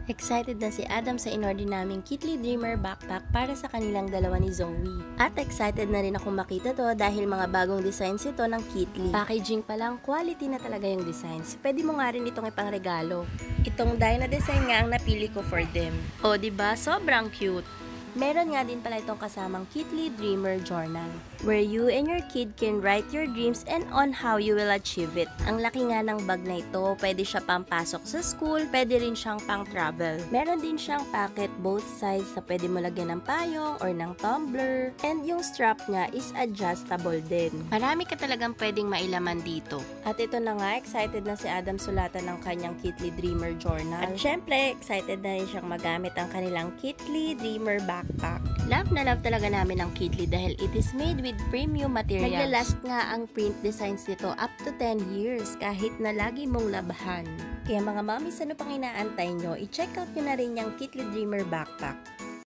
Excited na si Adam sa inorder naming Kitli Dreamer backpack para sa kanilang dalawa ni Zoe. At excited na rin akong makita to dahil mga bagong designs ito ng Kitli. Packaging pa lang, quality na talaga yung designs. Pwede mo nga rin itong ipangregalo. Itong Dyna design nga ang napili ko for them. O diba, sobrang cute. Meron nga din pala itong kasamang Kitli Dreamer Journal, where you and your kid can write your dreams and on how you will achieve it. Ang laki nga ng bag na ito, pwede siya pampasok sa school, pwede rin siyang pang travel. Meron din siyang pocket both sides na pwede mo lagyan ng payong or ng tumbler, and yung strap nga is adjustable din. Marami ka talagang pwedeng mailaman dito. At ito na nga, excited na si Adam sulatan ng kanyang Kitli Dreamer Journal. At syempre, excited na rin siyang magamit ang kanilang Kitli Dreamer backpack. Love na love talaga namin ang Kitli dahil it is made with premium materials. Naglalast nga ang print designs nito up to 10 years kahit na lagi mong labhan. Kaya mga mommies, ano pang inaantay nyo? I-check out nyo na rin yung Kitli Dreamer backpack.